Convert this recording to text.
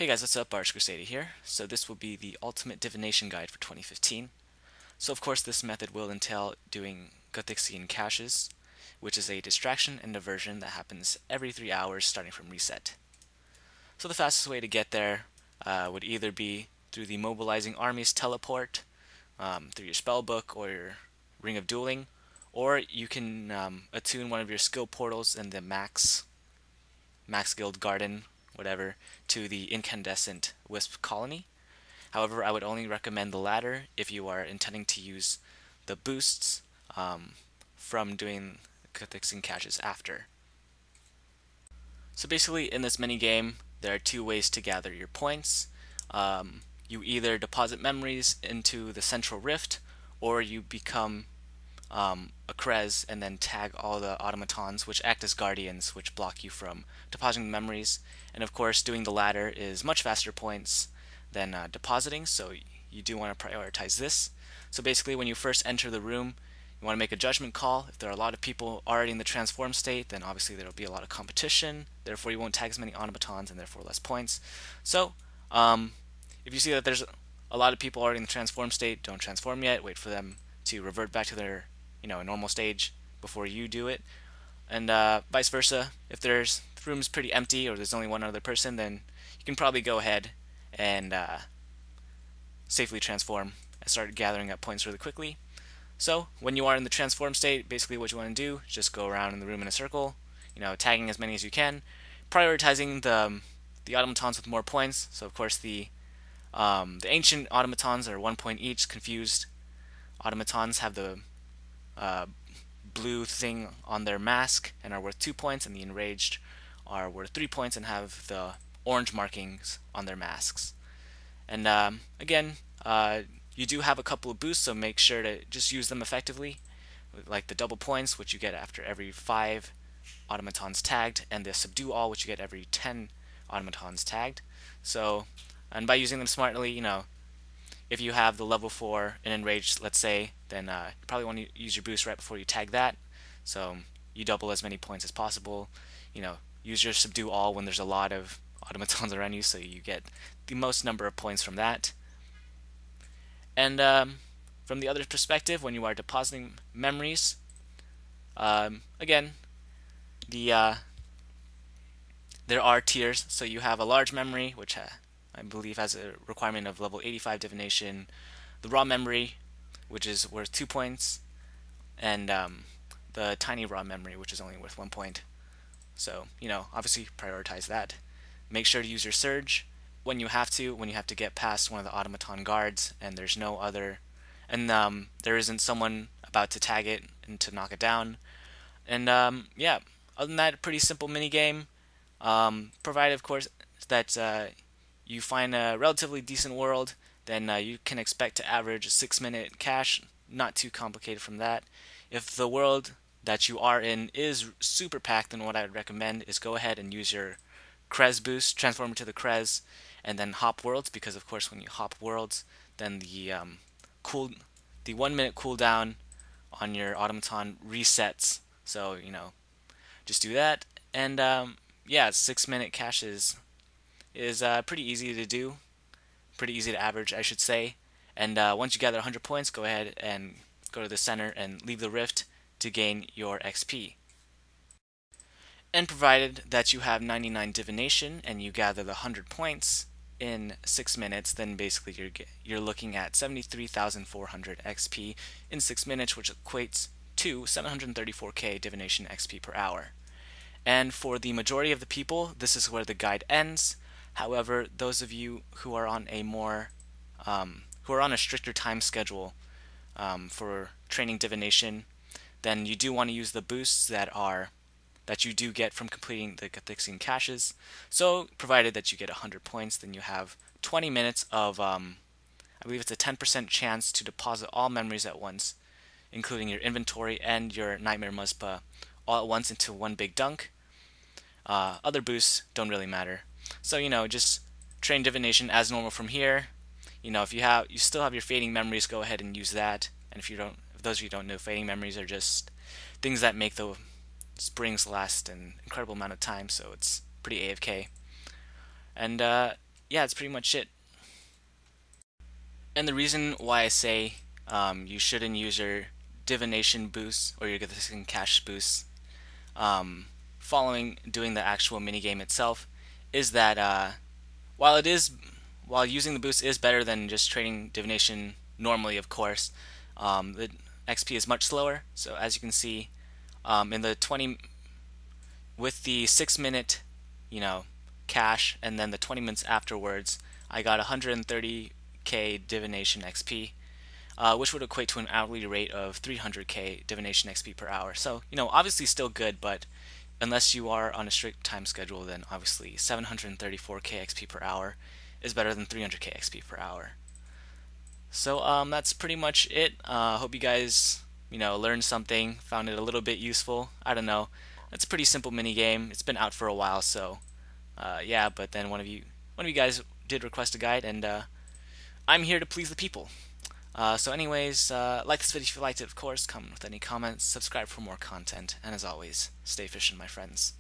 Hey guys, what's up? Arch Crusader here. So this will be the ultimate divination guide for 2015. So of course this method will entail doing Guthixian caches, which is a distraction and diversion that happens every 3 hours starting from reset. So the fastest way to get there would either be through the mobilizing armies teleport, through your spellbook or your ring of dueling, or you can attune one of your skill portals in the Max Guild Garden, whatever, to the incandescent wisp colony. However, I would only recommend the latter if you are intending to use the boosts from doing Guthixian caches after. So basically in this mini game, there are two ways to gather your points. You either deposit memories into the central rift, or you become a Krez and then tag all the automatons, which act as guardians, which block you from depositing memories. And of course, doing the latter is much faster points than depositing, so you do want to prioritize this. So basically, when you first enter the room, you want to make a judgment call. If there are a lot of people already in the transform state, then obviously there will be a lot of competition. Therefore, you won't tag as many automatons and therefore less points. So, if you see that there's a lot of people already in the transform state, don't transform yet. Wait for them to revert back to their normal stage before you do it. And vice versa. If the room's pretty empty or there's only one other person, then you can probably go ahead and safely transform and start gathering up points really quickly. So when you are in the transform state, basically what you want to do is just go around in the room in a circle, tagging as many as you can, prioritizing the automatons with more points. So of course the ancient automatons are 1 point each. Confused automatons have the blue thing on their mask and are worth 2 points, and the enraged are worth 3 points and have the orange markings on their masks. And again, you do have a couple of boosts, so make sure to just use them effectively, like the double points, which you get after every 5 automatons tagged, and the subdue all, which you get every 10 automatons tagged. So, and by using them smartly, if you have the level 4 in enraged, let's say, then you probably want to use your boost right before you tag that. So you double as many points as possible. Use your subdue all when there's a lot of automatons around you, so you get the most number of points from that. And from the other perspective, when you are depositing memories, again, there are tiers. So you have a large memory, which I believe has a requirement of level 85 divination, the raw memory, which is worth 2 points, and the tiny raw memory, which is only worth 1 point. So, obviously prioritize that. Make sure to use your surge when you have to get past one of the automaton guards and there's no other, and there isn't someone about to tag it and to knock it down. And yeah, other than that, pretty simple mini game, provided of course that you find a relatively decent world, then you can expect to average a 6-minute cache, not too complicated from that. If the world that you are in is super packed, then what I would recommend is go ahead and use your Krez boost, transform into the Krez, and then hop worlds, because of course when you hop worlds, then the 1 minute cooldown on your automaton resets. So just do that, and yeah, 6-minute caches is pretty easy to do, pretty easy to average, I should say. And once you gather 100 points, go ahead and go to the center and leave the rift to gain your XP. And provided that you have 99 divination and you gather the 100 points in 6 minutes, then basically you're looking at 73,400 XP in 6 minutes, which equates to 734k divination XP per hour. And for the majority of the people, this is where the guide ends. However, those of you who are on a stricter time schedule for training divination, then you do want to use the boosts that you do get from completing the Guthixian caches. So, provided that you get 100 points, then you have 20 minutes of, I believe it's a 10% chance to deposit all memories at once, including your inventory and your Nightmare Muzpa, all at once into one big dunk. Other boosts don't really matter. So, just train divination as normal from here. If you still have your fading memories, go ahead and use that. And if those of you who don't know, fading memories are just things that make the springs last an incredible amount of time, so it's pretty AFK. And yeah, that's pretty much it. And the reason why I say you shouldn't use your divination boost or your Guthixian cash boost following doing the actual minigame itself is that while it is while using the boost is better than just trading divination normally, of course, the XP is much slower. So as you can see, in the 20 with the 6 minute, you know, cash, and then the 20 minutes afterwards, I got 130k divination XP, which would equate to an hourly rate of 300k divination XP per hour. So, obviously still good, but unless you are on a strict time schedule, then obviously 734k XP per hour is better than 300k XP per hour. So that's pretty much it. Hope you guys learned something, found it a little bit useful. I don't know. It's a pretty simple mini game. It's been out for a while, so yeah. But then one of you guys did request a guide, and I'm here to please the people. So anyways, like this video if you liked it, of course. Comment with any comments. Subscribe for more content, and as always, stay fishing, my friends.